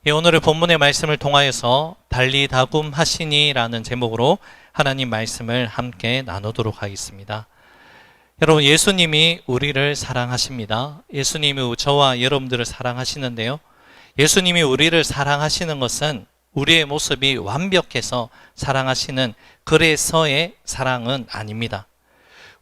오늘의 본문의 말씀을 통하여서 달리다굼 하시니라는 제목으로 하나님 말씀을 함께 나누도록 하겠습니다. 여러분, 예수님이 우리를 사랑하십니다. 예수님이 저와 여러분들을 사랑하시는데요, 예수님이 우리를 사랑하시는 것은 우리의 모습이 완벽해서 사랑하시는 그래서의 사랑은 아닙니다.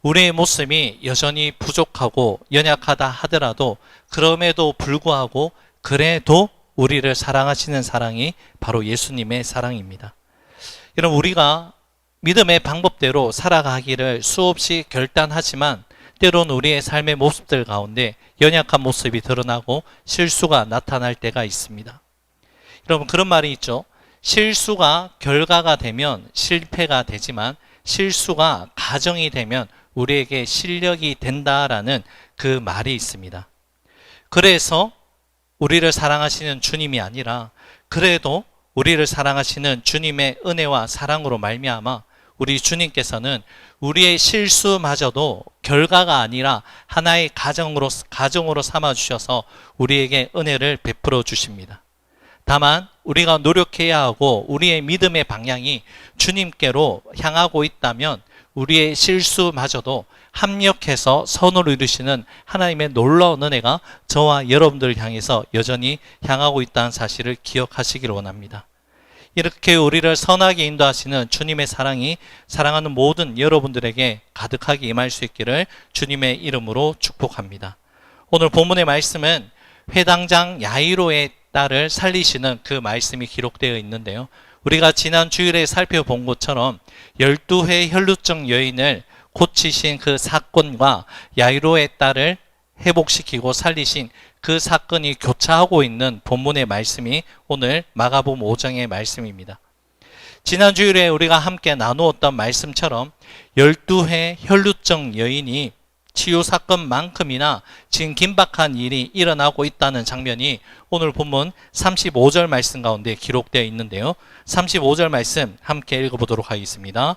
우리의 모습이 여전히 부족하고 연약하다 하더라도 그럼에도 불구하고 그래도 우리를 사랑하시는 사랑이 바로 예수님의 사랑입니다. 여러분, 우리가 믿음의 방법대로 살아가기를 수없이 결단하지만 때로는 우리의 삶의 모습들 가운데 연약한 모습이 드러나고 실수가 나타날 때가 있습니다. 여러분, 그런 말이 있죠. 실수가 결과가 되면 실패가 되지만 실수가 가정이 되면 우리에게 실력이 된다라는 그 말이 있습니다. 그래서 우리를 사랑하시는 주님이 아니라 그래도 우리를 사랑하시는 주님의 은혜와 사랑으로 말미암아 우리 주님께서는 우리의 실수마저도 결과가 아니라 하나의 가정으로 삼아주셔서 우리에게 은혜를 베풀어 주십니다. 다만 우리가 노력해야 하고 우리의 믿음의 방향이 주님께로 향하고 있다면 우리의 실수마저도 합력해서 선을 이루시는 하나님의 놀라운 은혜가 저와 여러분들을 향해서 여전히 향하고 있다는 사실을 기억하시기를 원합니다. 이렇게 우리를 선하게 인도하시는 주님의 사랑이 사랑하는 모든 여러분들에게 가득하게 임할 수 있기를 주님의 이름으로 축복합니다. 오늘 본문의 말씀은 회당장 야이로의 딸을 살리시는 그 말씀이 기록되어 있는데요, 우리가 지난 주일에 살펴본 것처럼 12회 혈루증 여인을 고치신 그 사건과 야이로의 딸을 회복시키고 살리신 그 사건이 교차하고 있는 본문의 말씀이 오늘 마가복음 5장의 말씀입니다. 지난 주일에 우리가 함께 나누었던 말씀처럼 12회 혈루증 여인이 치유 사건만큼이나 지금 긴박한 일이 일어나고 있다는 장면이 오늘 본문 35절 말씀 가운데 기록되어 있는데요, 35절 말씀 함께 읽어보도록 하겠습니다.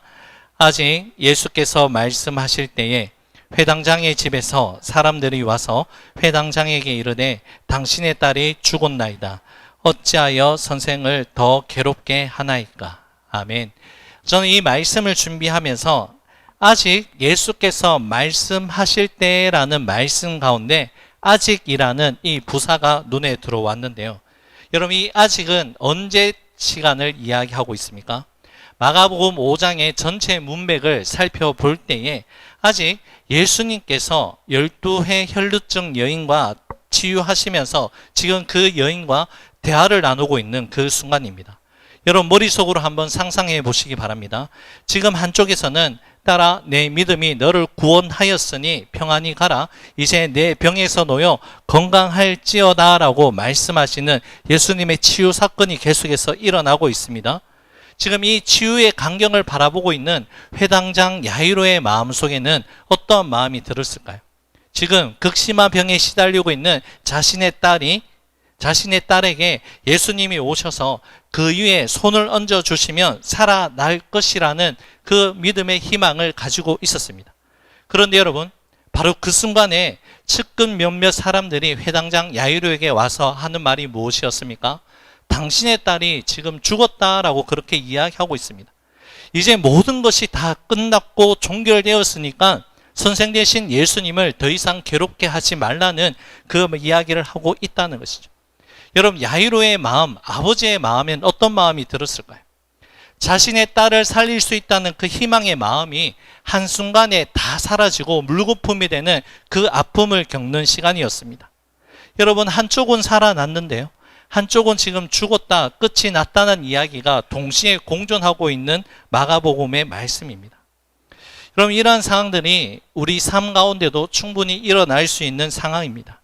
아직 예수께서 말씀하실 때에 회당장의 집에서 사람들이 와서 회당장에게 이르되 당신의 딸이 죽었나이다. 어찌하여 선생을 더 괴롭게 하나이까? 아멘. 저는 이 말씀을 준비하면서 아직 예수께서 말씀하실 때라는 말씀 가운데 아직이라는 이 부사가 눈에 들어왔는데요, 여러분, 이 아직은 언제 시간을 이야기하고 있습니까? 마가복음 5장의 전체 문맥을 살펴볼 때에 아직 예수님께서 12회 혈루증 여인과 치유하시면서 지금 그 여인과 대화를 나누고 있는 그 순간입니다. 여러분, 머릿속으로 한번 상상해 보시기 바랍니다. 지금 한쪽에서는 딸아, 내 믿음이 너를 구원하였으니 평안히 가라. 이제 내 병에서 놓여 건강할지어다 라고 말씀하시는 예수님의 치유 사건이 계속해서 일어나고 있습니다. 지금 이 치유의 광경을 바라보고 있는 회당장 야이로의 마음속에는 어떤 마음이 들었을까요? 지금 극심한 병에 시달리고 있는 자신의 딸에게 예수님이 오셔서 그 위에 손을 얹어주시면 살아날 것이라는 그 믿음의 희망을 가지고 있었습니다. 그런데 여러분, 바로 그 순간에 측근 몇몇 사람들이 회당장 야이로에게 와서 하는 말이 무엇이었습니까? 당신의 딸이 지금 죽었다라고 그렇게 이야기하고 있습니다. 이제 모든 것이 다 끝났고 종결되었으니까 선생 되신 예수님을 더 이상 괴롭게 하지 말라는 그 이야기를 하고 있다는 것이죠. 여러분, 야이로의 마음, 아버지의 마음엔 어떤 마음이 들었을까요? 자신의 딸을 살릴 수 있다는 그 희망의 마음이 한순간에 다 사라지고 물거품이 되는 그 아픔을 겪는 시간이었습니다. 여러분, 한쪽은 살아났는데요, 한쪽은 지금 죽었다, 끝이 났다는 이야기가 동시에 공존하고 있는 마가복음의 말씀입니다. 여러분, 이러한 상황들이 우리 삶 가운데도 충분히 일어날 수 있는 상황입니다.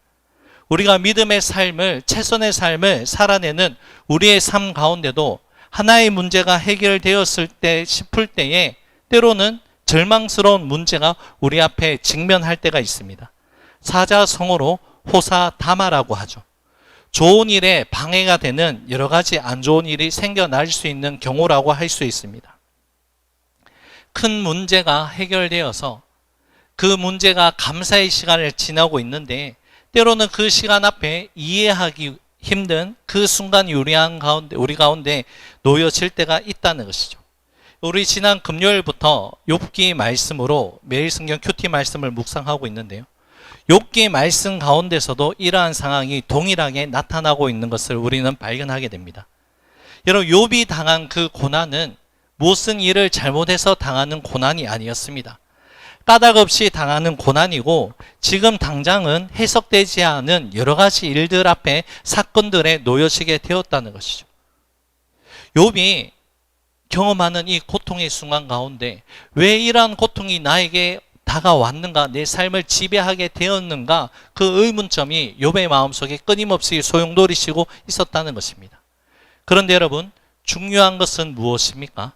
우리가 믿음의 삶을, 최선의 삶을 살아내는 우리의 삶 가운데도 하나의 문제가 해결되었을 때 싶을 때에 때로는 절망스러운 문제가 우리 앞에 직면할 때가 있습니다. 사자성어로 호사다마라고 하죠. 좋은 일에 방해가 되는 여러 가지 안 좋은 일이 생겨날 수 있는 경우라고 할 수 있습니다. 큰 문제가 해결되어서 그 문제가 감사의 시간을 지나고 있는데 때로는 그 시간 앞에 이해하기 힘든 그 순간이 우리 가운데 놓여질 때가 있다는 것이죠. 우리 지난 금요일부터 욥기 말씀으로 매일 성경 큐티 말씀을 묵상하고 있는데요. 욥기 말씀 가운데서도 이러한 상황이 동일하게 나타나고 있는 것을 우리는 발견하게 됩니다. 여러분, 욥이 당한 그 고난은 무슨 일을 잘못해서 당하는 고난이 아니었습니다. 까닭 없이 당하는 고난이고 지금 당장은 해석되지 않은 여러 가지 일들 앞에 사건들에 놓여지게 되었다는 것이죠. 욥이 경험하는 이 고통의 순간 가운데 왜 이러한 고통이 나에게 다가왔는가, 내 삶을 지배하게 되었는가, 그 의문점이 욥의 마음속에 끊임없이 소용돌이치고 있었다는 것입니다. 그런데 여러분, 중요한 것은 무엇입니까?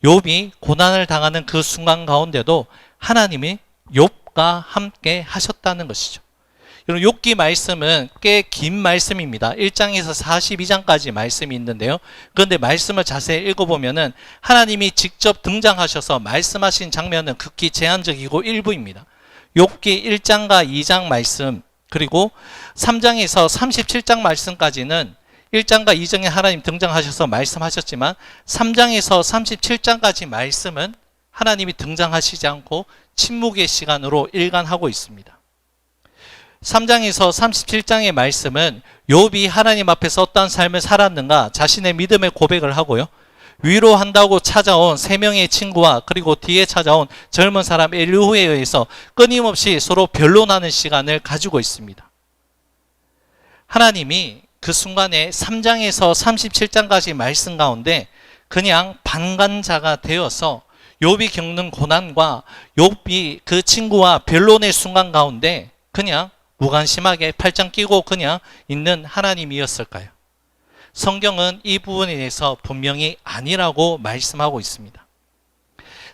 욥이 고난을 당하는 그 순간 가운데도 하나님이 욥과 함께 하셨다는 것이죠. 여러분, 욥기 말씀은 꽤 긴 말씀입니다. 1장에서 42장까지 말씀이 있는데요. 그런데 말씀을 자세히 읽어보면은 하나님이 직접 등장하셔서 말씀하신 장면은 극히 제한적이고 일부입니다. 욥기 1장과 2장 말씀, 그리고 3장에서 37장 말씀까지는 1장과 2장에 하나님 등장하셔서 말씀하셨지만 3장에서 37장까지 말씀은 하나님이 등장하시지 않고 침묵의 시간으로 일관하고 있습니다. 3장에서 37장의 말씀은 욥이 하나님 앞에서 어떤 삶을 살았는가 자신의 믿음의 고백을 하고요. 위로한다고 찾아온 3명의 친구와 그리고 뒤에 찾아온 젊은 사람 엘리후에 의해서 끊임없이 서로 변론하는 시간을 가지고 있습니다. 하나님이 그 순간에 3장에서 37장까지 말씀 가운데 그냥 방관자가 되어서 욥이 겪는 고난과 욥이 그 친구와 변론의 순간 가운데 그냥 무관심하게 팔짱 끼고 그냥 있는 하나님이었을까요? 성경은 이 부분에 대해서 분명히 아니라고 말씀하고 있습니다.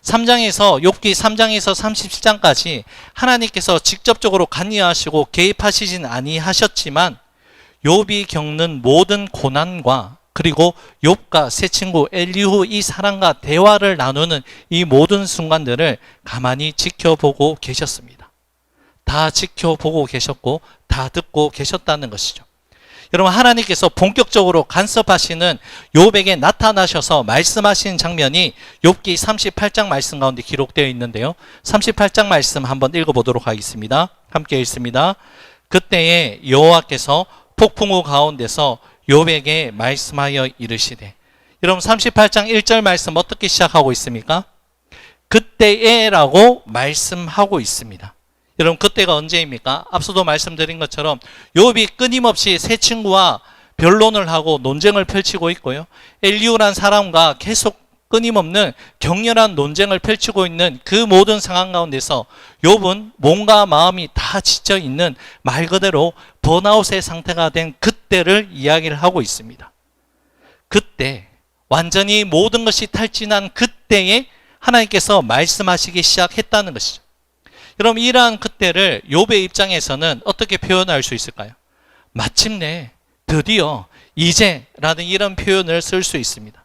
3장에서 욥기 3장에서 37장까지 하나님께서 직접적으로 관여하시고 개입하시진 아니하셨지만 욥이 겪는 모든 고난과 그리고 욥과 새 친구 엘리후 이 사람과 대화를 나누는 이 모든 순간들을 가만히 지켜보고 계셨습니다. 다 지켜보고 계셨고 다 듣고 계셨다는 것이죠. 여러분, 하나님께서 본격적으로 간섭하시는 욥에게 나타나셔서 말씀하신 장면이 욥기 38장 말씀 가운데 기록되어 있는데요. 38장 말씀 한번 읽어보도록 하겠습니다. 함께 읽습니다. 그때에 여호와께서 폭풍우 가운데서 욥에게 말씀하여 이르시되, 여러분 38장 1절 말씀 어떻게 시작하고 있습니까? 그때에라고 말씀하고 있습니다. 여러분, 그때가 언제입니까? 앞서도 말씀드린 것처럼 욥이 끊임없이 새 친구와 변론을 하고 논쟁을 펼치고 있고요. 엘리후란 사람과 계속 끊임없는 격렬한 논쟁을 펼치고 있는 그 모든 상황 가운데서 욥은 몸과 마음이 다 지쳐 있는 말 그대로 번아웃의 상태가 된 그때를 이야기를 하고 있습니다. 그때, 완전히 모든 것이 탈진한 그때에 하나님께서 말씀하시기 시작했다는 것이죠. 여러분, 이러한 그때를 욥의 입장에서는 어떻게 표현할 수 있을까요? 마침내, 드디어, 이제라는 이런 표현을 쓸 수 있습니다.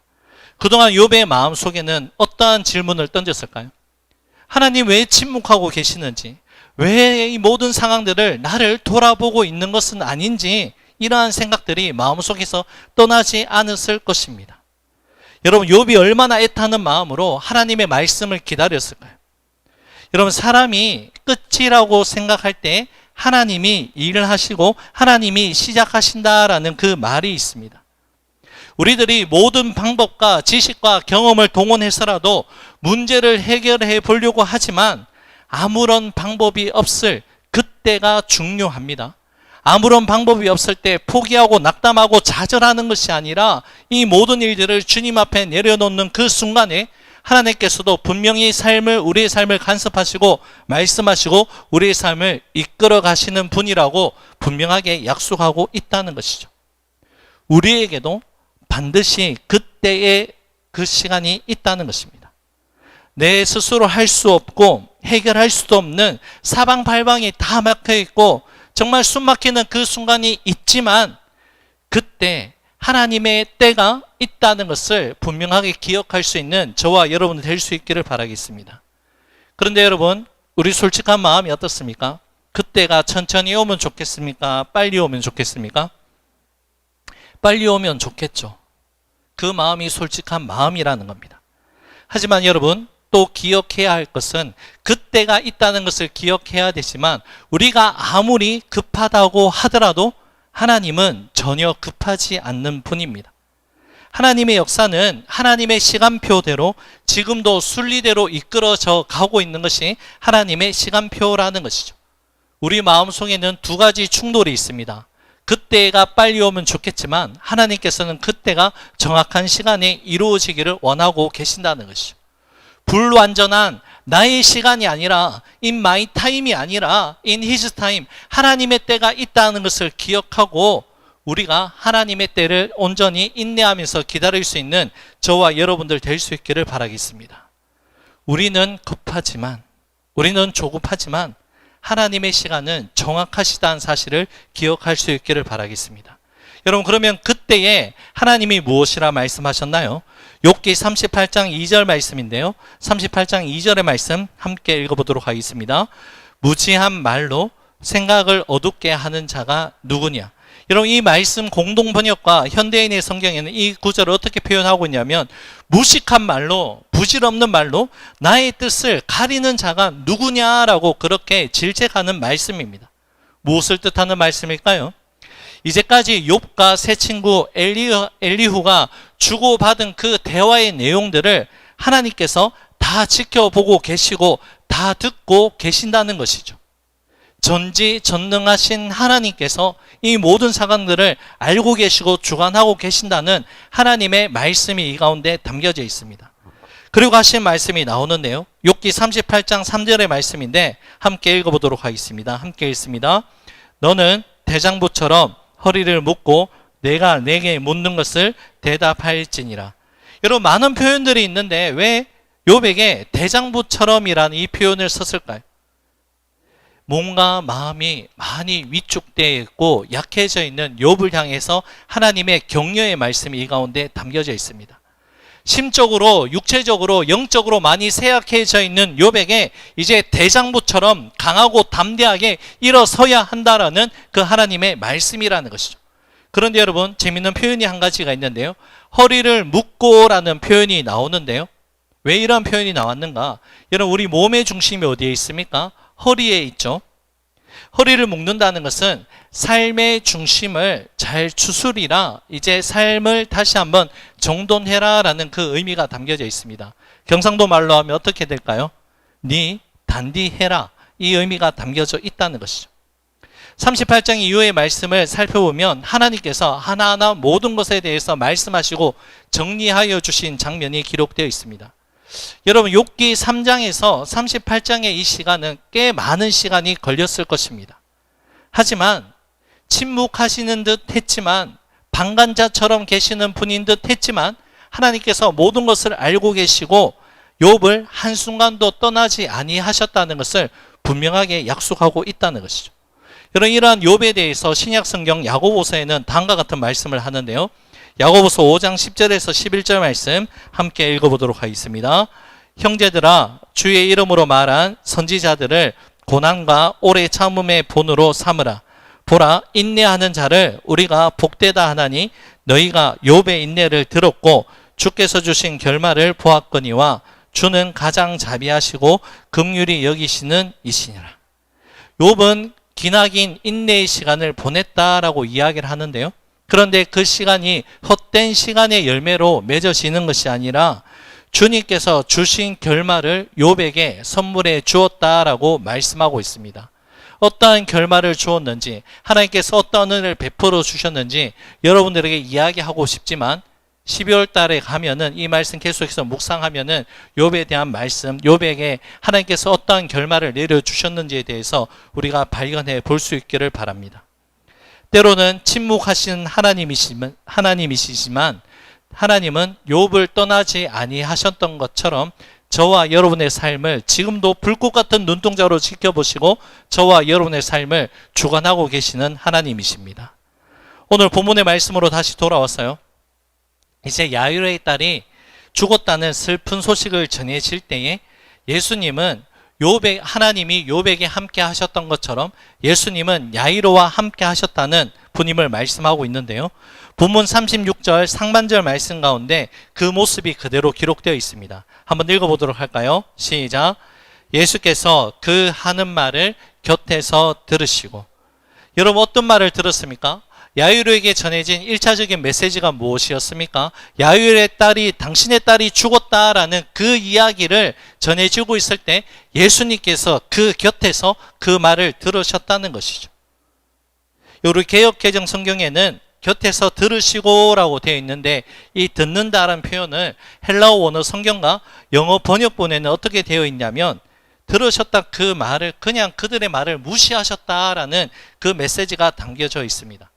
그동안 욥의 마음속에는 어떠한 질문을 던졌을까요? 하나님 왜 침묵하고 계시는지, 왜 이 모든 상황들을 나를 돌아보고 있는 것은 아닌지, 이러한 생각들이 마음속에서 떠나지 않았을 것입니다. 여러분, 욥이 얼마나 애타는 마음으로 하나님의 말씀을 기다렸을까요? 여러분, 사람이 끝이라고 생각할 때 하나님이 일을 하시고 하나님이 시작하신다라는 그 말이 있습니다. 우리들이 모든 방법과 지식과 경험을 동원해서라도 문제를 해결해 보려고 하지만 아무런 방법이 없을 그때가 중요합니다. 아무런 방법이 없을 때 포기하고 낙담하고 좌절하는 것이 아니라 이 모든 일들을 주님 앞에 내려놓는 그 순간에 하나님께서도 분명히 우리의 삶을 간섭하시고 말씀하시고 우리의 삶을 이끌어 가시는 분이라고 분명하게 약속하고 있다는 것이죠. 우리에게도 반드시 그때의 그 시간이 있다는 것입니다. 내 스스로 할 수 없고 해결할 수도 없는 사방팔방이 다 막혀 있고 정말 숨막히는 그 순간이 있지만 그때 하나님의 때가 있다는 것을 분명하게 기억할 수 있는 저와 여러분이 될 수 있기를 바라겠습니다. 그런데 여러분, 우리 솔직한 마음이 어떻습니까? 그때가 천천히 오면 좋겠습니까? 빨리 오면 좋겠습니까? 빨리 오면 좋겠죠. 그 마음이 솔직한 마음이라는 겁니다. 하지만 여러분, 또 기억해야 할 것은 그때가 있다는 것을 기억해야 되지만, 우리가 아무리 급하다고 하더라도 하나님은 전혀 급하지 않는 분입니다. 하나님의 역사는 하나님의 시간표대로 지금도 순리대로 이끌어져 가고 있는 것이 하나님의 시간표라는 것이죠. 우리 마음속에는 두 가지 충돌이 있습니다. 그때가 빨리 오면 좋겠지만 하나님께서는 그때가 정확한 시간에 이루어지기를 원하고 계신다는 것이죠. 불완전한 나의 시간이 아니라 in my time이 아니라 in his time, 하나님의 때가 있다는 것을 기억하고 우리가 하나님의 때를 온전히 인내하면서 기다릴 수 있는 저와 여러분들 될 수 있기를 바라겠습니다. 우리는 급하지만, 우리는 조급하지만 하나님의 시간은 정확하시다는 사실을 기억할 수 있기를 바라겠습니다. 여러분, 그러면 그때에 하나님이 무엇이라 말씀하셨나요? 욥기 38장 2절 말씀인데요. 38장 2절의 말씀 함께 읽어보도록 하겠습니다. 무지한 말로 생각을 어둡게 하는 자가 누구냐? 여러분, 이 말씀 공동 번역과 현대인의 성경에는 이 구절을 어떻게 표현하고 있냐면, 무식한 말로, 부질없는 말로 나의 뜻을 가리는 자가 누구냐라고 그렇게 질책하는 말씀입니다. 무엇을 뜻하는 말씀일까요? 이제까지 욥과 새 친구 엘리후가 주고받은 그 대화의 내용들을 하나님께서 다 지켜보고 계시고 다 듣고 계신다는 것이죠. 전지전능하신 하나님께서 이 모든 사건들을 알고 계시고 주관하고 계신다는 하나님의 말씀이 이 가운데 담겨져 있습니다. 그리고 하신 말씀이 나오는데요. 욥기 38장 3절의 말씀인데 함께 읽어보도록 하겠습니다. 함께 읽습니다. 너는 대장부처럼 허리를 묶고 내가 내게 묻는 것을 대답할지니라. 여러분, 많은 표현들이 있는데 왜 욥에게 대장부처럼이라는 이 표현을 썼을까요? 몸과 마음이 많이 위축되어 있고 약해져 있는 욥을 향해서 하나님의 격려의 말씀이 이 가운데 담겨져 있습니다. 심적으로, 육체적으로, 영적으로 많이 쇠약해져 있는 욥에게 이제 대장부처럼 강하고 담대하게 일어서야 한다라는 그 하나님의 말씀이라는 것이죠. 그런데 여러분, 재미있는 표현이 한 가지가 있는데요. 허리를 묶고라는 표현이 나오는데요. 왜 이런 표현이 나왔는가? 여러분, 우리 몸의 중심이 어디에 있습니까? 허리에 있죠. 허리를 묶는다는 것은 삶의 중심을 잘 추스리라, 이제 삶을 다시 한번 정돈해라라는 그 의미가 담겨져 있습니다. 경상도 말로 하면 어떻게 될까요? 니 단디해라, 이 의미가 담겨져 있다는 것이죠. 38장 이후의 말씀을 살펴보면 하나님께서 하나하나 모든 것에 대해서 말씀하시고 정리하여 주신 장면이 기록되어 있습니다. 여러분, 욥기 3장에서 38장의 이 시간은 꽤 많은 시간이 걸렸을 것입니다. 하지만 침묵하시는 듯 했지만, 방관자처럼 계시는 분인 듯 했지만 하나님께서 모든 것을 알고 계시고 욥을 한순간도 떠나지 아니하셨다는 것을 분명하게 약속하고 있다는 것이죠. 여러분, 이러한 욥에 대해서 신약성경 야고보서에는 다음과 같은 말씀을 하는데요. 야고보서 5장 10절에서 11절 말씀 함께 읽어보도록 하겠습니다. 형제들아, 주의 이름으로 말한 선지자들을 고난과 오래 참음의 본으로 삼으라. 보라, 인내하는 자를 우리가 복되다 하나니 너희가 욥의 인내를 들었고 주께서 주신 결말을 보았거니와 주는 가장 자비하시고 긍휼히 여기시는 이시니라. 욥은 기나긴 인내의 시간을 보냈다라고 이야기를 하는데요. 그런데 그 시간이 헛된 시간의 열매로 맺어지는 것이 아니라 주님께서 주신 결말을 욥에게 선물해 주었다라고 말씀하고 있습니다. 어떠한 결말을 주었는지, 하나님께서 어떠한 은혜를 베풀어 주셨는지 여러분들에게 이야기하고 싶지만 12월 달에 가면은 이 말씀 계속해서 묵상하면은 욥에 대한 말씀, 욥에게 하나님께서 어떠한 결말을 내려주셨는지에 대해서 우리가 발견해 볼 수 있기를 바랍니다. 때로는 침묵하신 하나님이시지만 하나님은 욥을 떠나지 아니하셨던 것처럼 저와 여러분의 삶을 지금도 불꽃 같은 눈동자로 지켜보시고 저와 여러분의 삶을 주관하고 계시는 하나님이십니다. 오늘 본문의 말씀으로 다시 돌아왔어요. 이제 야이로의 딸이 죽었다는 슬픈 소식을 전해질 때에 예수님은 하나님이 욥에게 함께 하셨던 것처럼 예수님은 야이로와 함께 하셨다는 분임을 말씀하고 있는데요. 본문 36절 상반절 말씀 가운데 그 모습이 그대로 기록되어 있습니다. 한번 읽어보도록 할까요? 시작. 예수께서 그 하는 말을 곁에서 들으시고. 여러분 어떤 말을 들었습니까? 야이로에게 전해진 1차적인 메시지가 무엇이었습니까? 야이로의 딸이, 당신의 딸이 죽었다라는 그 이야기를 전해주고 있을 때 예수님께서 그 곁에서 그 말을 들으셨다는 것이죠. 우리 개역개정 성경에는 곁에서 들으시고 라고 되어 있는데, 이 듣는다라는 표현을 헬라어 원어 성경과 영어 번역본에는 어떻게 되어 있냐면, 들으셨다 그 말을, 그냥 그들의 말을 무시하셨다라는 그 메시지가 담겨져 있습니다.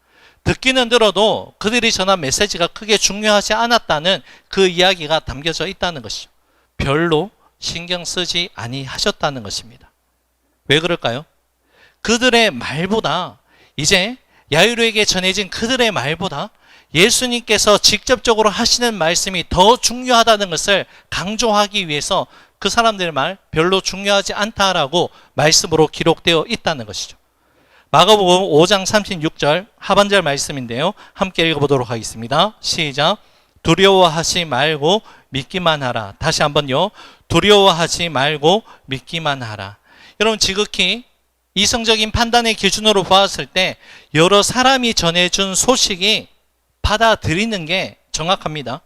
듣기는 들어도 그들이 전한 메시지가 크게 중요하지 않았다는 그 이야기가 담겨져 있다는 것이죠. 별로 신경 쓰지 아니하셨다는 것입니다. 왜 그럴까요? 그들의 말보다, 이제 야이로에게 전해진 그들의 말보다 예수님께서 직접적으로 하시는 말씀이 더 중요하다는 것을 강조하기 위해서 그 사람들의 말 별로 중요하지 않다라고 말씀으로 기록되어 있다는 것이죠. 마가복음 5장 36절 하반절 말씀인데요. 함께 읽어보도록 하겠습니다. 시작. 두려워하지 말고 믿기만 하라. 다시 한번요. 두려워하지 말고 믿기만 하라. 여러분 지극히 이성적인 판단의 기준으로 보았을 때 여러 사람이 전해준 소식이 받아들이는 게 정확합니다.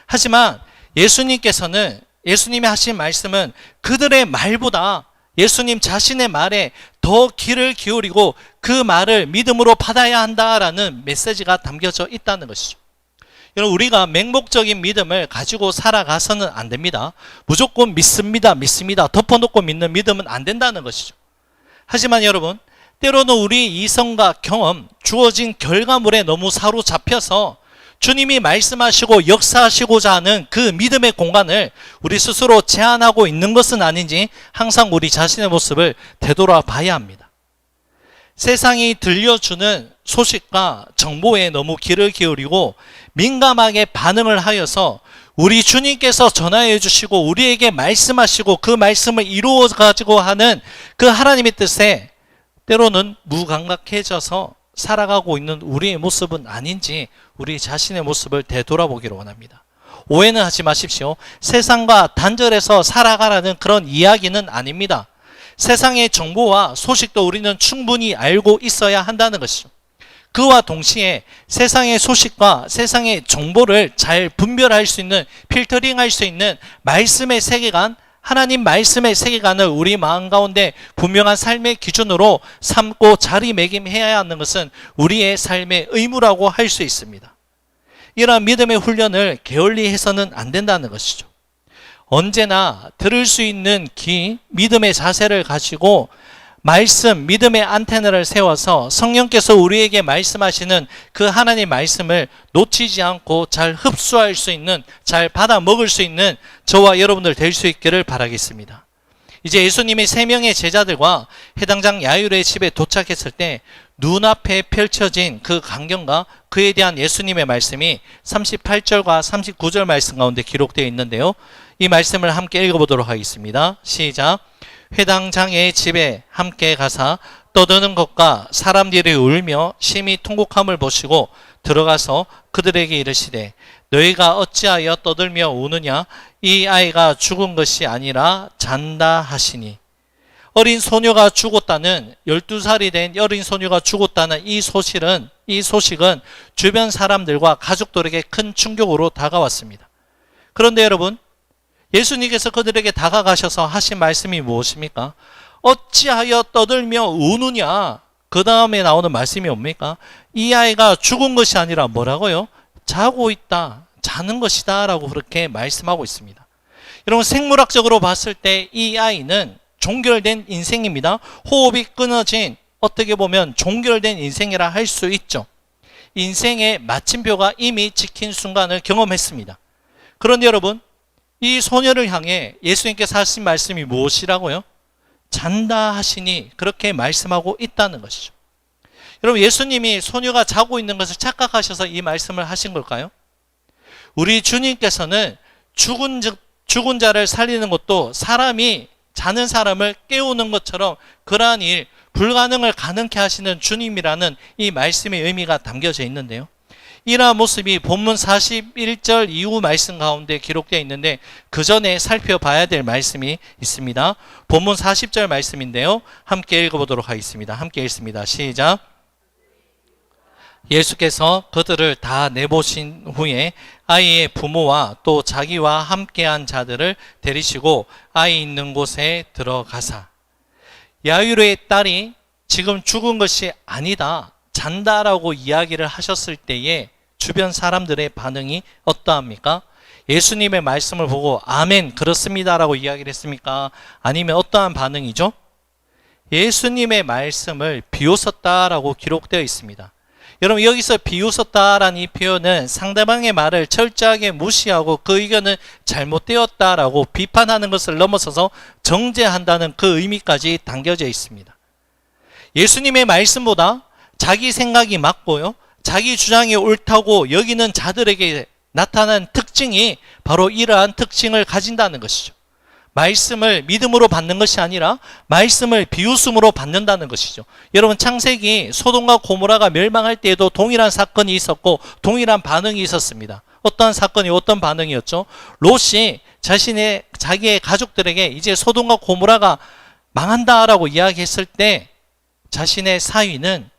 하지만 예수님께서는, 예수님이 하신 말씀은 그들의 말보다 예수님 자신의 말에 더 귀를 기울이고 그 말을 믿음으로 받아야 한다라는 메시지가 담겨져 있다는 것이죠. 여러분 우리가 맹목적인 믿음을 가지고 살아가서는 안 됩니다. 무조건 믿습니다 덮어놓고 믿는 믿음은 안 된다는 것이죠. 하지만 여러분 때로는 우리 이성과 경험, 주어진 결과물에 너무 사로잡혀서 주님이 말씀하시고 역사하시고자 하는 그 믿음의 공간을 우리 스스로 제한하고 있는 것은 아닌지 항상 우리 자신의 모습을 되돌아봐야 합니다. 세상이 들려주는 소식과 정보에 너무 귀를 기울이고 민감하게 반응을 하여서 우리 주님께서 전하여 주시고 우리에게 말씀하시고 그 말씀을 이루어 가지고 하는 그 하나님의 뜻에 때로는 무감각해져서 살아가고 있는 우리의 모습은 아닌지 우리 자신의 모습을 되돌아보기를 원합니다. 오해는 하지 마십시오. 세상과 단절해서 살아가라는 그런 이야기는 아닙니다. 세상의 정보와 소식도 우리는 충분히 알고 있어야 한다는 것이죠. 그와 동시에 세상의 소식과 세상의 정보를 잘 분별할 수 있는, 필터링할 수 있는 말씀의 세계관, 하나님 말씀의 세계관을 우리 마음 가운데 분명한 삶의 기준으로 삼고 자리매김해야 하는 것은 우리의 삶의 의무라고 할 수 있습니다. 이러한 믿음의 훈련을 게을리해서는 안 된다는 것이죠. 언제나 들을 수 있는 귀, 믿음의 자세를 가지고 말씀, 믿음의 안테나를 세워서 성령께서 우리에게 말씀하시는 그 하나님 말씀을 놓치지 않고 잘 흡수할 수 있는, 잘 받아 먹을 수 있는 저와 여러분들 될 수 있기를 바라겠습니다. 이제 예수님이 3명의 제자들과 해당장 야이로의 집에 도착했을 때 눈앞에 펼쳐진 그 광경과 그에 대한 예수님의 말씀이 38절과 39절 말씀 가운데 기록되어 있는데요. 이 말씀을 함께 읽어보도록 하겠습니다. 시작. 회당장의 집에 함께 가사 떠드는 것과 사람들이 울며 심히 통곡함을 보시고 들어가서 그들에게 이르시되 너희가 어찌하여 떠들며 우느냐? 이 아이가 죽은 것이 아니라 잔다 하시니. 어린 소녀가 죽었다는, 12살이 된 어린 소녀가 죽었다는 이 소식은 주변 사람들과 가족들에게 큰 충격으로 다가왔습니다. 그런데 여러분, 예수님께서 그들에게 다가가셔서 하신 말씀이 무엇입니까? 어찌하여 떠들며 우느냐? 그 다음에 나오는 말씀이 뭡니까? 이 아이가 죽은 것이 아니라 뭐라고요? 자고 있다, 자는 것이다 라고 그렇게 말씀하고 있습니다. 여러분 생물학적으로 봤을 때 이 아이는 종결된 인생입니다. 호흡이 끊어진, 어떻게 보면 종결된 인생이라 할 수 있죠. 인생의 마침표가 이미 찍힌 순간을 경험했습니다. 그런데 여러분 이 소녀를 향해 예수님께서 하신 말씀이 무엇이라고요? 잔다 하시니, 그렇게 말씀하고 있다는 것이죠. 여러분 예수님이 소녀가 자고 있는 것을 착각하셔서 이 말씀을 하신 걸까요? 우리 주님께서는 죽은 자를 살리는 것도 사람이 자는 사람을 깨우는 것처럼 그러한 일, 불가능을 가능케 하시는 주님이라는 이 말씀의 의미가 담겨져 있는데요. 이러한 모습이 본문 41절 이후 말씀 가운데 기록되어 있는데 그 전에 살펴봐야 될 말씀이 있습니다. 본문 40절 말씀인데요. 함께 읽어보도록 하겠습니다. 함께 읽습니다. 시작. 예수께서 그들을 다 내보신 후에 아이의 부모와 또 자기와 함께한 자들을 데리시고 아이 있는 곳에 들어가사. 야이로의 딸이 지금 죽은 것이 아니다, 잔다라고 이야기를 하셨을 때에 주변 사람들의 반응이 어떠합니까? 예수님의 말씀을 보고 아멘 그렇습니다라고 이야기를 했습니까? 아니면 어떠한 반응이죠? 예수님의 말씀을 비웃었다라고 기록되어 있습니다. 여러분, 여기서 비웃었다라는 이 표현은 상대방의 말을 철저하게 무시하고 그 의견은 잘못되었다라고 비판하는 것을 넘어서서 정죄한다는 그 의미까지 담겨져 있습니다. 예수님의 말씀보다 자기 생각이 맞고요, 자기 주장이 옳다고 여기는 자들에게 나타난 특징이 바로 이러한 특징을 가진다는 것이죠. 말씀을 믿음으로 받는 것이 아니라 말씀을 비웃음으로 받는다는 것이죠. 여러분, 창세기 소돔과 고모라가 멸망할 때에도 동일한 사건이 있었고 동일한 반응이 있었습니다. 어떤 사건이 어떤 반응이었죠? 롯이 자기의 가족들에게 이제 소돔과 고모라가 망한다라고 이야기했을 때 자신의 사위는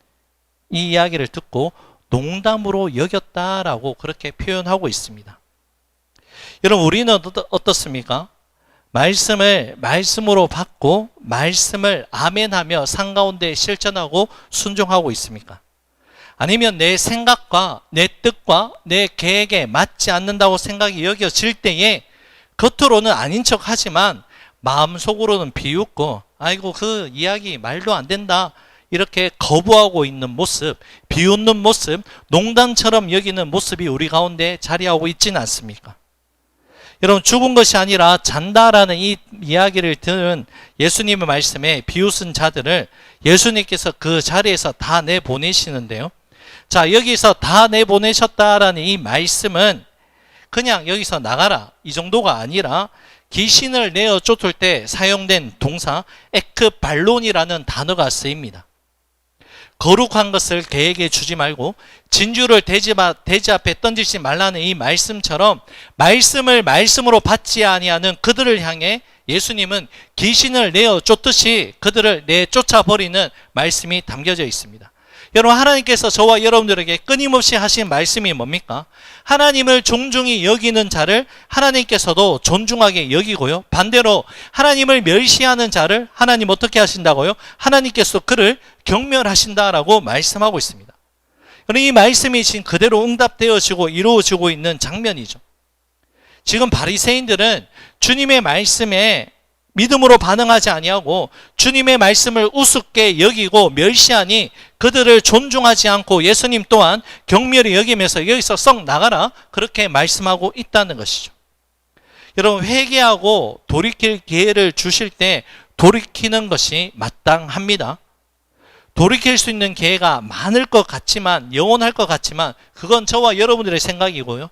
이 이야기를 듣고 농담으로 여겼다라고 그렇게 표현하고 있습니다. 여러분, 우리는 어떻습니까? 말씀을 말씀으로 받고 말씀을 아멘하며 삶 가운데 실천하고 순종하고 있습니까? 아니면 내 생각과 내 뜻과 내 계획에 맞지 않는다고 생각이 여겨질 때에 겉으로는 아닌 척 하지만 마음속으로는 비웃고 아이고 그 이야기 말도 안 된다 이렇게 거부하고 있는 모습, 비웃는 모습, 농담처럼 여기는 모습이 우리 가운데 자리하고 있지는 않습니까? 여러분, 죽은 것이 아니라 잔다라는 이 이야기를 들은 예수님의 말씀에 비웃은 자들을 예수님께서 그 자리에서 다 내보내시는데요. 자, 여기서 다 내보내셨다라는 이 말씀은 그냥 여기서 나가라 이 정도가 아니라 귀신을 내어 쫓을 때 사용된 동사 에크발론이라는 단어가 쓰입니다. 거룩한 것을 개에게 주지 말고 진주를 돼지 앞에 던지지 말라는 이 말씀처럼 말씀을 말씀으로 받지 아니하는 그들을 향해 예수님은 귀신을 내어 쫓듯이 그들을 내쫓아 버리는 말씀이 담겨져 있습니다. 여러분, 하나님께서 저와 여러분들에게 끊임없이 하신 말씀이 뭡니까? 하나님을 존중히 여기는 자를 하나님께서도 존중하게 여기고요, 반대로 하나님을 멸시하는 자를 하나님 어떻게 하신다고요? 하나님께서 그를 경멸하신다라고 말씀하고 있습니다. 그럼 이 말씀이 지금 그대로 응답되어지고 이루어지고 있는 장면이죠. 지금 바리새인들은 주님의 말씀에 믿음으로 반응하지 아니하고 주님의 말씀을 우습게 여기고 멸시하니 그들을 존중하지 않고 예수님 또한 경멸히 여기면서 여기서 썩 나가라 그렇게 말씀하고 있다는 것이죠. 여러분, 회개하고 돌이킬 기회를 주실 때 돌이키는 것이 마땅합니다. 돌이킬 수 있는 기회가 많을 것 같지만, 영원할 것 같지만 그건 저와 여러분들의 생각이고요,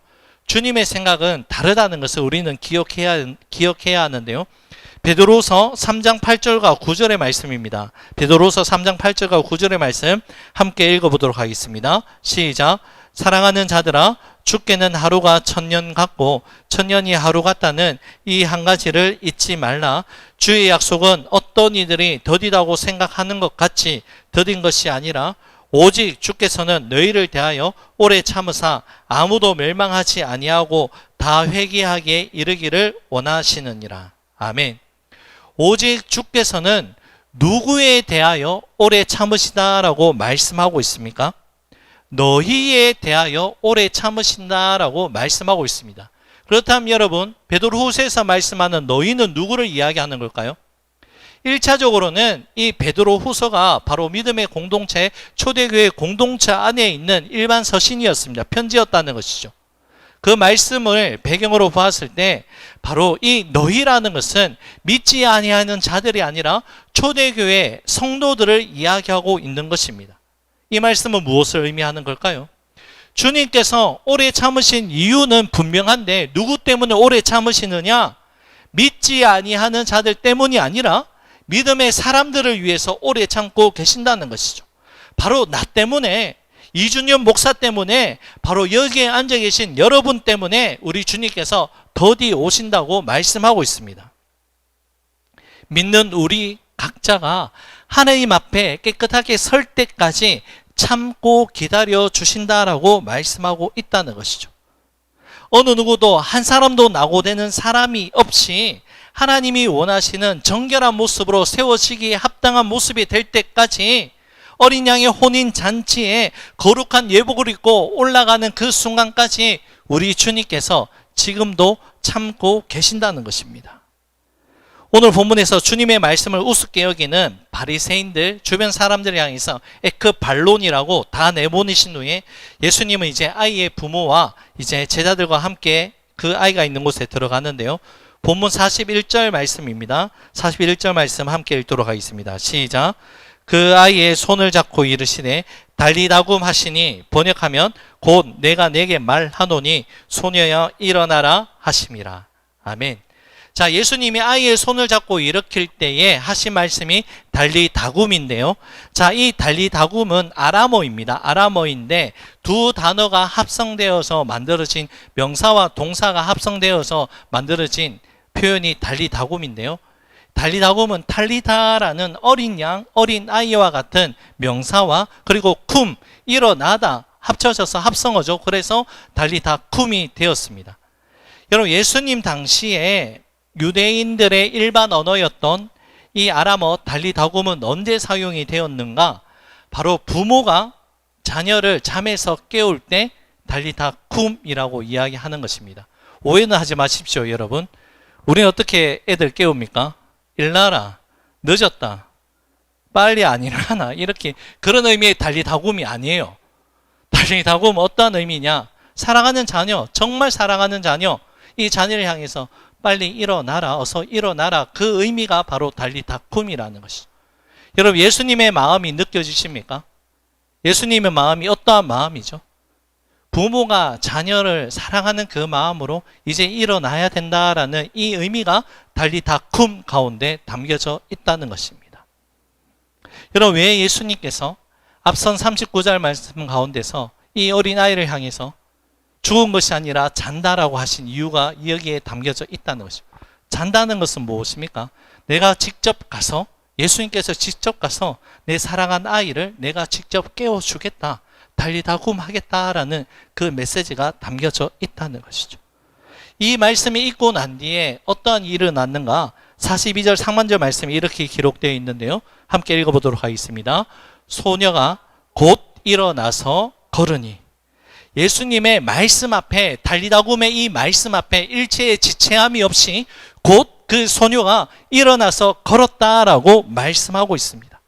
주님의 생각은 다르다는 것을 우리는 기억해야 하는데요. 베드로서 3장 8절과 9절의 말씀입니다. 베드로서 3장 8절과 9절의 말씀 함께 읽어보도록 하겠습니다. 시작. 사랑하는 자들아, 주께는 하루가 1000년 같고 1000년이 하루 같다는 이 한 가지를 잊지 말라. 주의 약속은 어떤 이들이 더디다고 생각하는 것 같이 더딘 것이 아니라 오직 주께서는 너희를 대하여 오래 참으사 아무도 멸망하지 아니하고 다 회개하게 이르기를 원하시느니라. 아멘. 오직 주께서는 누구에 대하여 오래 참으시다라고 말씀하고 있습니까? 너희에 대하여 오래 참으신다라고 말씀하고 있습니다. 그렇다면 여러분, 베드로후서에서 말씀하는 너희는 누구를 이야기하는 걸까요? 1차적으로는 이 베드로후서가 바로 믿음의 공동체, 초대교회 공동체 안에 있는 일반 서신이었습니다. 편지였다는 것이죠. 그 말씀을 배경으로 보았을 때 바로 이 너희라는 것은 믿지 아니하는 자들이 아니라 초대교회 성도들을 이야기하고 있는 것입니다. 이 말씀은 무엇을 의미하는 걸까요? 주님께서 오래 참으신 이유는 분명한데 누구 때문에 오래 참으시느냐? 믿지 아니하는 자들 때문이 아니라 믿음의 사람들을 위해서 오래 참고 계신다는 것이죠. 바로 나 때문에 이준현 목사 때문에, 바로 여기에 앉아 계신 여러분 때문에 우리 주님께서 더디 오신다고 말씀하고 있습니다. 믿는 우리 각자가 하나님 앞에 깨끗하게 설 때까지 참고 기다려 주신다라고 말씀하고 있다는 것이죠. 어느 누구도 한 사람도 낙오되는 사람이 없이 하나님이 원하시는 정결한 모습으로 세워지기에 합당한 모습이 될 때까지 어린 양의 혼인 잔치에 거룩한 예복을 입고 올라가는 그 순간까지 우리 주님께서 지금도 참고 계신다는 것입니다. 오늘 본문에서 주님의 말씀을 우습게 여기는 바리새인들, 주변 사람들을 향해서 에크발론이라고 다 내보내신 후에 예수님은 이제 아이의 부모와 이제 제자들과 함께 그 아이가 있는 곳에 들어가는데요. 본문 41절 말씀입니다. 41절 말씀 함께 읽도록 하겠습니다. 시작. 그 아이의 손을 잡고 이르시되 달리다굼 하시니, 번역하면 곧 내가 내게 말하노니 소녀여 일어나라 하심이라. 아멘. 자, 예수님이 아이의 손을 잡고 일으킬 때에 하신 말씀이 달리다굼인데요. 자, 이 달리다굼은 아람어입니다. 아람어인데 두 단어가 합성되어서 만들어진, 명사와 동사가 합성되어서 만들어진 표현이 달리다굼인데요. 달리다굼은 탈리다라는 어린 양, 어린 아이와 같은 명사와 그리고 쿰, 일어나다 합쳐져서 합성어죠. 그래서 달리다쿰이 되었습니다. 여러분, 예수님 당시에 유대인들의 일반 언어였던 이 아람어 달리다굼은 언제 사용이 되었는가? 바로 부모가 자녀를 잠에서 깨울 때 달리다쿰이라고 이야기하는 것입니다. 오해는 하지 마십시오, 여러분. 우리는 어떻게 애들 깨웁니까? 일어나라, 늦었다, 빨리 안 일어나나, 이렇게, 그런 의미의 달리다굼이 아니에요. 달리다굼 어떤 의미냐? 사랑하는 자녀, 정말 사랑하는 자녀, 이 자녀를 향해서 빨리 일어나라, 어서 일어나라, 그 의미가 바로 달리다굼이라는 것이죠. 여러분, 예수님의 마음이 느껴지십니까? 예수님의 마음이 어떠한 마음이죠? 부모가 자녀를 사랑하는 그 마음으로 이제 일어나야 된다라는 이 의미가 달리다굼 가운데 담겨져 있다는 것입니다. 여러분, 왜 예수님께서 앞선 39절 말씀 가운데서 이 어린아이를 향해서 죽은 것이 아니라 잔다라고 하신 이유가 여기에 담겨져 있다는 것입니다. 잔다는 것은 무엇입니까? 내가 직접 가서, 예수님께서 직접 가서 내 사랑한 아이를 내가 직접 깨워주겠다, 달리다굼 하겠다라는 그 메시지가 담겨져 있다는 것이죠. 이 말씀이 있고 난 뒤에 어떠한 일이 일어났는가? 42절 상반절 말씀이 이렇게 기록되어 있는데요. 함께 읽어보도록 하겠습니다. 소녀가 곧 일어나서 걸으니. 예수님의 말씀 앞에, 달리다굼의 이 말씀 앞에 일체의 지체함이 없이 곧 그 소녀가 일어나서 걸었다라고 말씀하고 있습니다.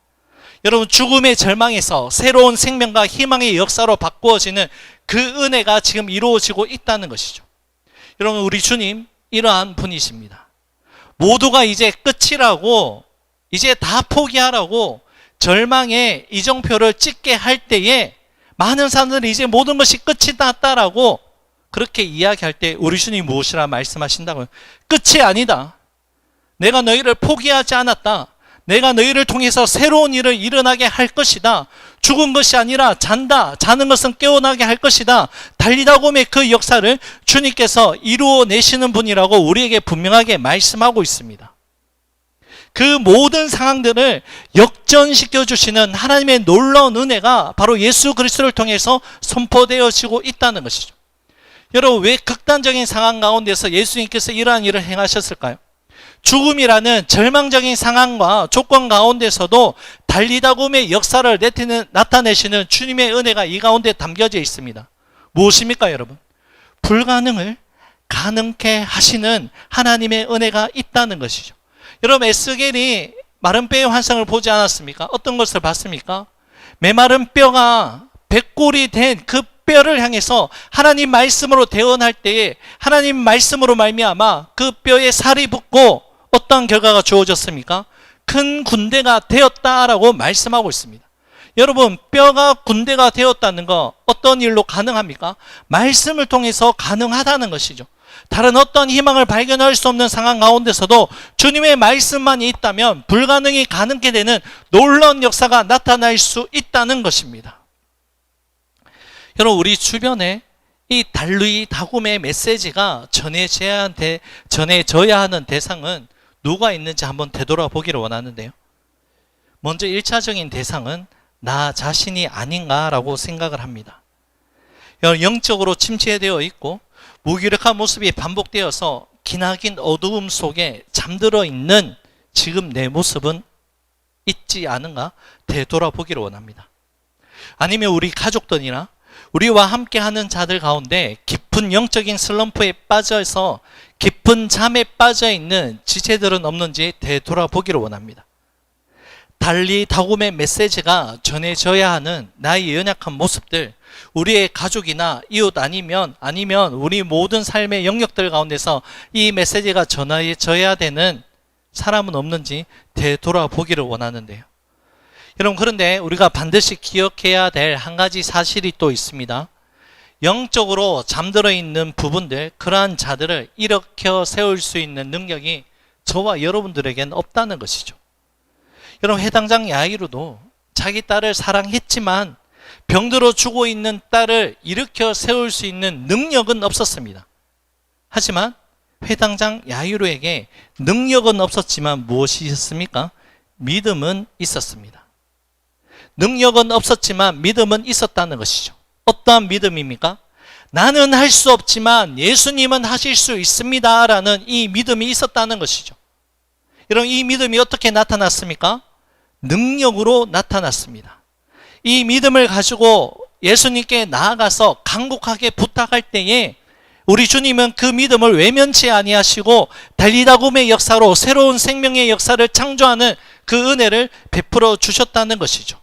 여러분, 죽음의 절망에서 새로운 생명과 희망의 역사로 바꾸어지는 그 은혜가 지금 이루어지고 있다는 것이죠. 여러분, 우리 주님 이러한 분이십니다. 모두가 이제 끝이라고, 이제 다 포기하라고 절망의 이정표를 찍게 할 때에 많은 사람들이 이제 모든 것이 끝이 났다라고 그렇게 이야기할 때 우리 주님이 무엇이라 말씀하신다고요? 끝이 아니다. 내가 너희를 포기하지 않았다. 내가 너희를 통해서 새로운 일을 일어나게 할 것이다. 죽은 것이 아니라 잔다. 자는 것은 깨어나게 할 것이다. 달리다굼의 그 역사를 주님께서 이루어내시는 분이라고 우리에게 분명하게 말씀하고 있습니다. 그 모든 상황들을 역전시켜 주시는 하나님의 놀라운 은혜가 바로 예수 그리스도를 통해서 선포되어지고 있다는 것이죠. 여러분, 왜 극단적인 상황 가운데서 예수님께서 이러한 일을 행하셨을까요? 죽음이라는 절망적인 상황과 조건 가운데서도 달리다굼의 역사를 나타내시는 주님의 은혜가 이 가운데 담겨져 있습니다. 무엇입니까, 여러분? 불가능을 가능케 하시는 하나님의 은혜가 있다는 것이죠. 여러분, 에스겔이 마른 뼈의 환상을 보지 않았습니까? 어떤 것을 봤습니까? 메마른 뼈가 백골이 된 그 뼈를 향해서 하나님 말씀으로 대언할 때에 하나님 말씀으로 말미암아 그 뼈에 살이 붙고 어떤 결과가 주어졌습니까? 큰 군대가 되었다라고 말씀하고 있습니다. 여러분, 뼈가 군대가 되었다는 거 어떤 일로 가능합니까? 말씀을 통해서 가능하다는 것이죠. 다른 어떤 희망을 발견할 수 없는 상황 가운데서도 주님의 말씀만이 있다면 불가능이 가능케 되는 놀라운 역사가 나타날 수 있다는 것입니다. 여러분, 우리 주변에 이 달리다굼의 메시지가 전해져야 하는 대상은 누가 있는지 한번 되돌아보기를 원하는데요. 먼저 1차적인 대상은 나 자신이 아닌가라고 생각을 합니다. 영적으로 침체되어 있고 무기력한 모습이 반복되어서 기나긴 어두움 속에 잠들어 있는 지금 내 모습은 있지 않은가 되돌아보기를 원합니다. 아니면 우리 가족들이나 우리와 함께하는 자들 가운데 깊은 영적인 슬럼프에 빠져서 깊은 잠에 빠져 있는 지체들은 없는지 되돌아보기를 원합니다. 달리다굼의 메시지가 전해져야 하는 나의 연약한 모습들, 우리의 가족이나 이웃 아니면 우리 모든 삶의 영역들 가운데서 이 메시지가 전해져야 되는 사람은 없는지 되돌아보기를 원하는데요. 여러분, 그런데 우리가 반드시 기억해야 될 한 가지 사실이 또 있습니다. 영적으로 잠들어 있는 부분들, 그러한 자들을 일으켜 세울 수 있는 능력이 저와 여러분들에게는 없다는 것이죠. 여러분, 해당장 야이로도 자기 딸을 사랑했지만 병들어 죽어 있는 딸을 일으켜 세울 수 있는 능력은 없었습니다. 하지만 회당장 야이로에게 능력은 없었지만 무엇이 있었습니까? 믿음은 있었습니다. 능력은 없었지만 믿음은 있었다는 것이죠. 어떠한 믿음입니까? 나는 할 수 없지만 예수님은 하실 수 있습니다 라는 이 믿음이 있었다는 것이죠. 여러분, 이 믿음이 어떻게 나타났습니까? 능력으로 나타났습니다. 이 믿음을 가지고 예수님께 나아가서 간곡하게 부탁할 때에 우리 주님은 그 믿음을 외면치 아니하시고 달리다굼의 역사로 새로운 생명의 역사를 창조하는 그 은혜를 베풀어 주셨다는 것이죠.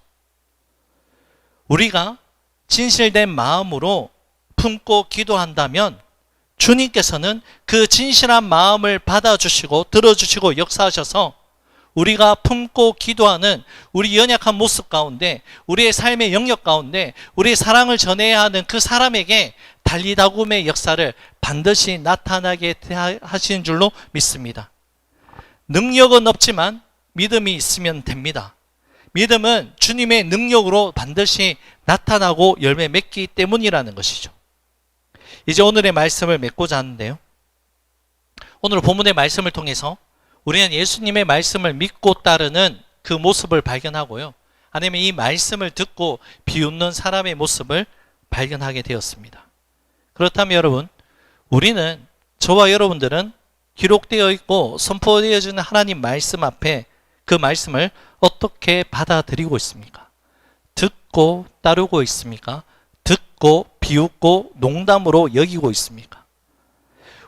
우리가 진실된 마음으로 품고 기도한다면 주님께서는 그 진실한 마음을 받아주시고 들어주시고 역사하셔서 우리가 품고 기도하는 우리 연약한 모습 가운데, 우리의 삶의 영역 가운데 우리의 사랑을 전해야 하는 그 사람에게 달리다굼의 역사를 반드시 나타나게 하시는 줄로 믿습니다. 능력은 없지만 믿음이 있으면 됩니다. 믿음은 주님의 능력으로 반드시 나타나고 열매 맺기 때문이라는 것이죠. 이제 오늘의 말씀을 맺고자 하는데요. 오늘 본문의 말씀을 통해서 우리는 예수님의 말씀을 믿고 따르는 그 모습을 발견하고요. 아니면 이 말씀을 듣고 비웃는 사람의 모습을 발견하게 되었습니다. 그렇다면 여러분, 우리는, 저와 여러분들은 기록되어 있고 선포되어지는 하나님 말씀 앞에 그 말씀을 어떻게 받아들이고 있습니까? 듣고 따르고 있습니까? 듣고 비웃고 농담으로 여기고 있습니까?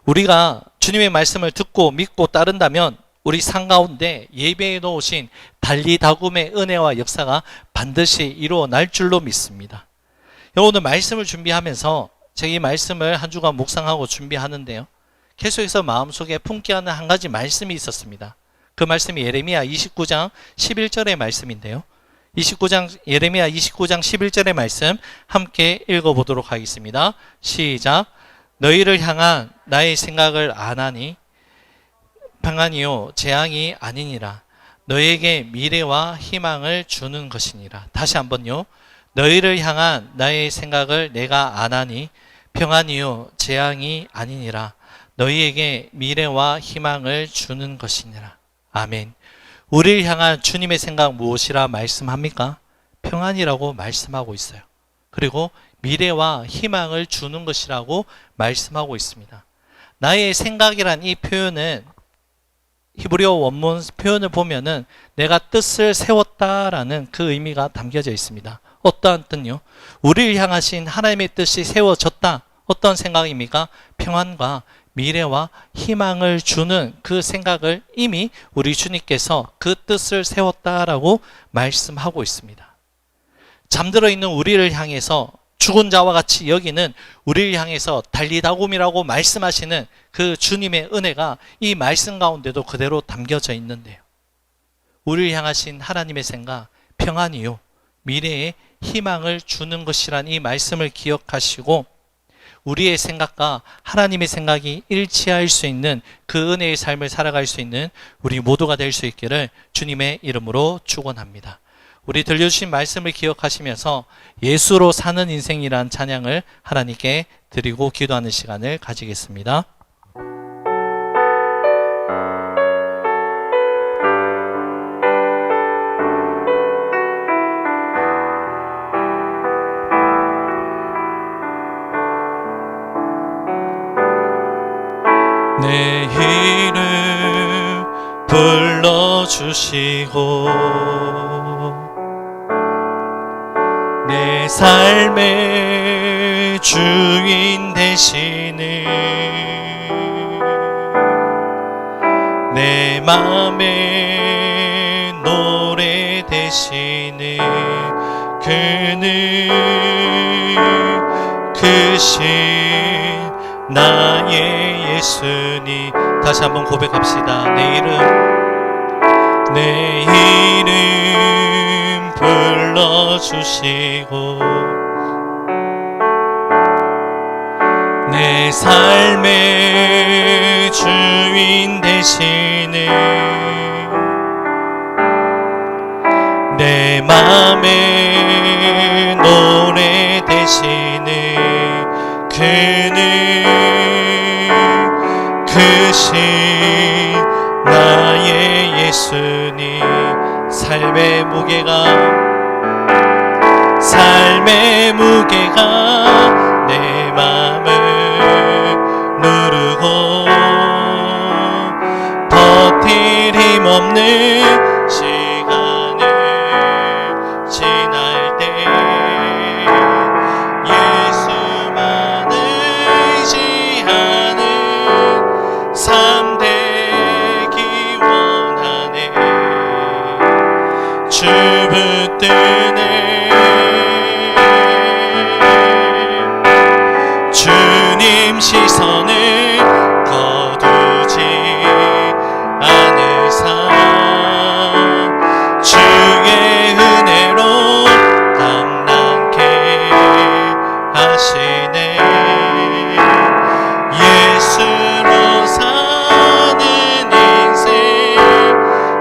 우리가 주님의 말씀을 듣고 믿고 따른다면 우리 삶 가운데 예배해 놓으신 달리다굼의 은혜와 역사가 반드시 이루어날 줄로 믿습니다. 오늘 말씀을 준비하면서 제가 이 말씀을 한 주간 묵상하고 준비하는데요. 계속해서 마음속에 품게 하는 한 가지 말씀이 있었습니다. 그 말씀이 예레미야 29장 11절의 말씀인데요. 예레미야 29장 11절의 말씀 함께 읽어보도록 하겠습니다. 시작. 너희를 향한 나의 생각을 아나니 평안이요 재앙이 아니니라. 너희에게 미래와 희망을 주는 것이니라. 다시 한번요. 너희를 향한 나의 생각을 내가 아나니 평안이요 재앙이 아니니라. 너희에게 미래와 희망을 주는 것이니라. 아멘. 우리를 향한 주님의 생각 무엇이라 말씀합니까? 평안이라고 말씀하고 있어요. 그리고 미래와 희망을 주는 것이라고 말씀하고 있습니다. 나의 생각이란 이 표현은 히브리어 원문 표현을 보면은 내가 뜻을 세웠다라는 그 의미가 담겨져 있습니다. 어떠한 뜻요? 우리를 향하신 하나님의 뜻이 세워졌다. 어떤 생각입니까? 평안과 미래와 희망을 주는 그 생각을 이미 우리 주님께서 그 뜻을 세웠다라고 말씀하고 있습니다. 잠들어 있는 우리를 향해서 죽은 자와 같이 여기는 우리를 향해서 달리다굼이라고 말씀하시는 그 주님의 은혜가 이 말씀 가운데도 그대로 담겨져 있는데요. 우리를 향하신 하나님의 생각, 평안이요 미래에 희망을 주는 것이란 이 말씀을 기억하시고 우리의 생각과 하나님의 생각이 일치할 수 있는 그 은혜의 삶을 살아갈 수 있는 우리 모두가 될 수 있기를 주님의 이름으로 축원합니다. 우리 들려주신 말씀을 기억하시면서 예수로 사는 인생이란 찬양을 하나님께 드리고 기도하는 시간을 가지겠습니다. 내 이름 불러주시고 내 삶의 주인 되시는 내 맘의 노래 되시는 그는 크신 나의 예수님. 다시 한번 고백합시다. 내 이름 불러주시고 내 삶의 주인 되시는 내 맘의 노래 되시는 그는 크신 나의 예수님. 삶의 무게가 내 맘을 누르고 버틸 힘없는 시간을 지날 때 예수만 의지하는 삶 되기 원하네. 주 붙드네. 주님 시선을 거두지 않으사 주의 은혜로 담당케 하시네. 예수로 사는 인생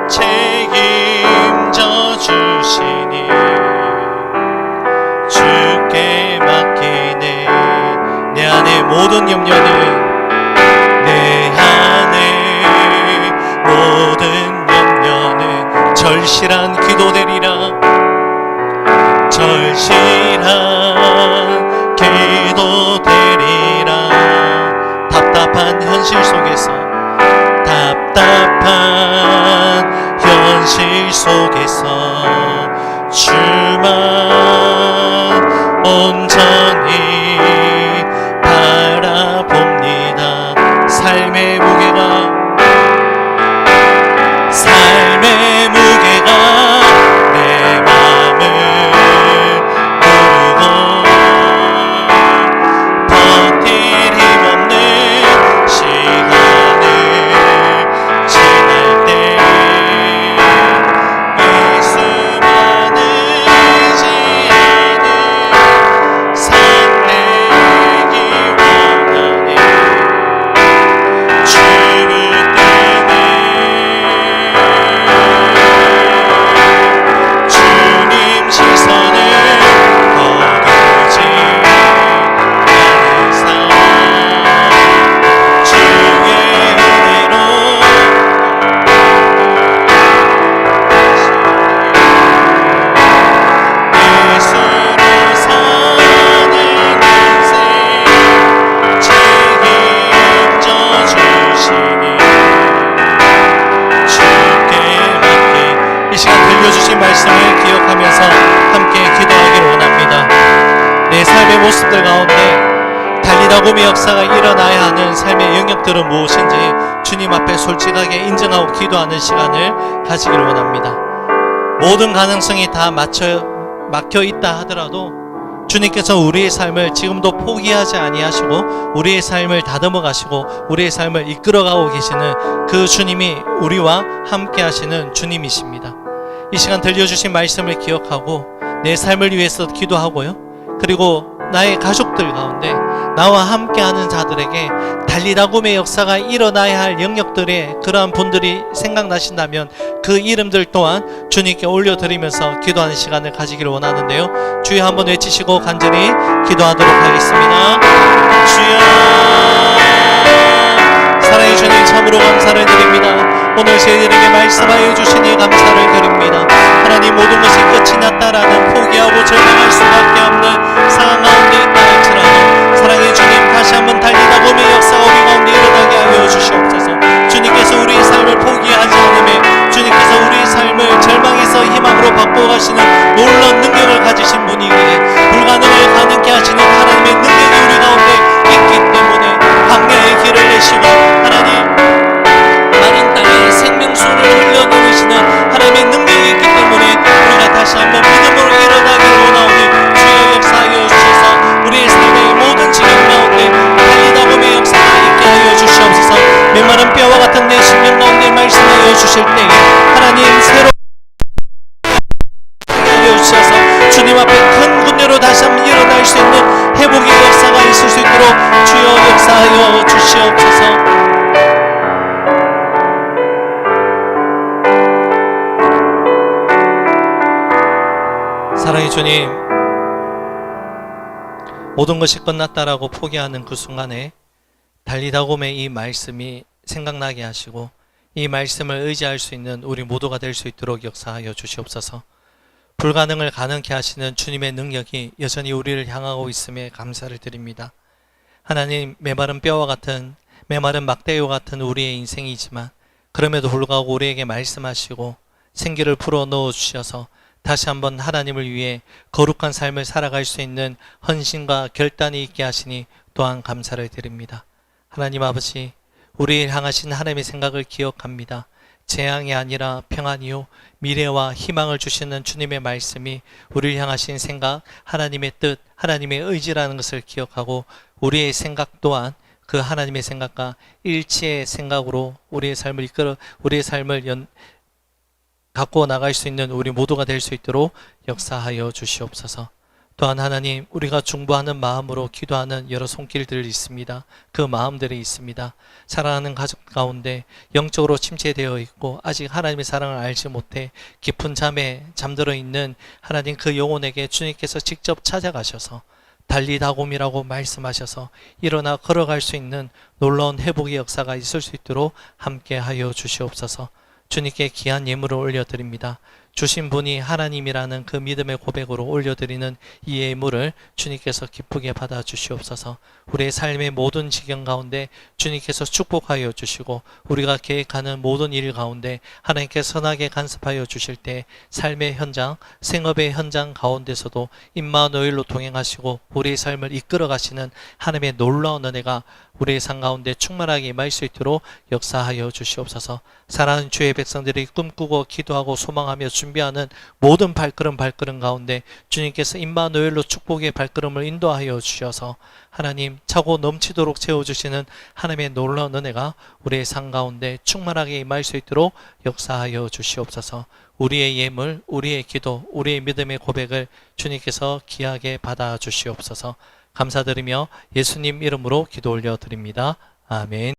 책임져 주시니 주께 맡기네. 내 안의 모든 염려는 절실한 기도되리라. 절실한 기도되리라. 답답한 현실 속에서 주만 온전히 바라봅니다. 삶의 무게가 내 맘을 누르고 버틸 힘없는 시간을 지날 때 예수만 의지하는 삶 되기 원하네. 주를 뜨네. 주님 시선을 거두지 않은 삶 주의 은혜로 예수로 사는 인생 책임져 주시니 주께 맡긴 이 시간 들려주신 말씀을 기억하면서 함께 기도하기를 원합니다. 내 삶의 모습들 가운데 달리다곰의 역사가 일어나야 하는 삶의 영역들은 무엇인지 주님 앞에 솔직하게 인정하고 기도하는 시간을 가지기를 원합니다. 모든 가능성이 다 막혀 있다 하더라도 주님께서 우리의 삶을 지금도 포기하지 아니하시고 우리의 삶을 다듬어 가시고 우리의 삶을 이끌어가고 계시는 그 주님이 우리와 함께 하시는 주님이십니다. 이 시간 들려주신 말씀을 기억하고 내 삶을 위해서 기도하고요. 그리고 나의 가족들 가운데 나와 함께하는 자들에게 달리다굼의 역사가 일어나야 할 영역들의 그러한 분들이 생각나신다면 그 이름들 또한 주님께 올려드리면서 기도하는 시간을 가지기를 원하는데요. 주여 한번 외치시고 간절히 기도하도록 하겠습니다. 주여, 사랑해 주님, 참으로 감사를 드립니다. 오늘 저희들에게 말씀하여 주시니 감사를 드립니다. 하나님, 모든 것이 끝이 났다라는 포기하고 절망할 수밖에 없는 상황 가운데 있다 할지라도 사랑해 주님, 다시 한번 달리다굼의 역사가 우리 가운데 일어나게 하여 주시옵소서. 주님께서 우리의 삶을 포기하지 않음에 주님께서 우리의 삶을 절망에서 희망으로 바꿔가시는 놀라운 능력을 가지신 분이기에 불가능을 가능케 하시는 하나님의 능력이 우리 가운데 있기 때문에 광야의 길을 내시고 하나님 마른 땅에 생명수를 흘려놓으시는 하나님의 능력이 있기 때문에 우리가 다시 한번 믿음으로 일어나기를 원하오니 주여 역사하여 주셔서 우리의 삶의 모든 지경 가운데 달리다굼의 역사가 있게 하여 주시옵소서. 메마른 뼈와 같은 내 심령 가운데 말씀하여 주실 때에 하나님 새로 하여 주셔서 주님 앞에 큰 군대로 다시 한번 일어날 수 있는 회복의 역사가 있을 수 있도록 주여 역사하여 주시옵소서. 사랑해 주님, 모든 것이 끝났다라고 포기하는 그 순간에 달리다굼의 이 말씀이 생각나게 하시고 이 말씀을 의지할 수 있는 우리 모두가 될 수 있도록 역사하여 주시옵소서. 불가능을 가능케 하시는 주님의 능력이 여전히 우리를 향하고 있음에 감사를 드립니다. 하나님, 메마른 뼈와 같은 메마른 막대기와 같은 우리의 인생이지만 그럼에도 불구하고 우리에게 말씀하시고 생기를 불어 넣어 주셔서 다시 한번 하나님을 위해 거룩한 삶을 살아갈 수 있는 헌신과 결단이 있게 하시니 또한 감사를 드립니다. 하나님 아버지, 우리를 향하신 하나님의 생각을 기억합니다. 재앙이 아니라 평안이요 미래와 희망을 주시는 주님의 말씀이 우리를 향하신 생각, 하나님의 뜻, 하나님의 의지라는 것을 기억하고 우리의 생각 또한 그 하나님의 생각과 일치의 생각으로 우리의 삶을 이끌어 우리의 삶을 갖고 나갈 수 있는 우리 모두가 될 수 있도록 역사하여 주시옵소서. 또한 하나님, 우리가 중보하는 마음으로 기도하는 여러 손길들이 있습니다. 그 마음들이 있습니다. 사랑하는 가족 가운데 영적으로 침체되어 있고 아직 하나님의 사랑을 알지 못해 깊은 잠에 잠들어 있는 하나님 그 영혼에게 주님께서 직접 찾아가셔서 달리다굼이라고 말씀하셔서 일어나 걸어갈 수 있는 놀라운 회복의 역사가 있을 수 있도록 함께하여 주시옵소서. 주님께 귀한 예물을 올려드립니다. 주신 분이 하나님이라는 그 믿음의 고백으로 올려드리는 이 예물을 주님께서 기쁘게 받아 주시옵소서. 우리의 삶의 모든 지경 가운데 주님께서 축복하여 주시고 우리가 계획하는 모든 일 가운데 하나님께서 선하게 간섭하여 주실 때 삶의 현장, 생업의 현장 가운데서도 임마누엘로 동행하시고 우리의 삶을 이끌어 가시는 하나님의 놀라운 은혜가 우리의 삶 가운데 충만하게 임할 수 있도록 역사하여 주시옵소서. 사랑하는 주의 백성들이 꿈꾸고 기도하고 소망하며 준비하는 모든 발걸음 가운데 주님께서 임마누엘로 축복의 발걸음을 인도하여 주셔서 하나님 차고 넘치도록 채워주시는 하나님의 놀라운 은혜가 우리의 삶 가운데 충만하게 임할 수 있도록 역사하여 주시옵소서. 우리의 예물, 우리의 기도, 우리의 믿음의 고백을 주님께서 귀하게 받아 주시옵소서. 감사드리며 예수님 이름으로 기도 올려드립니다. 아멘.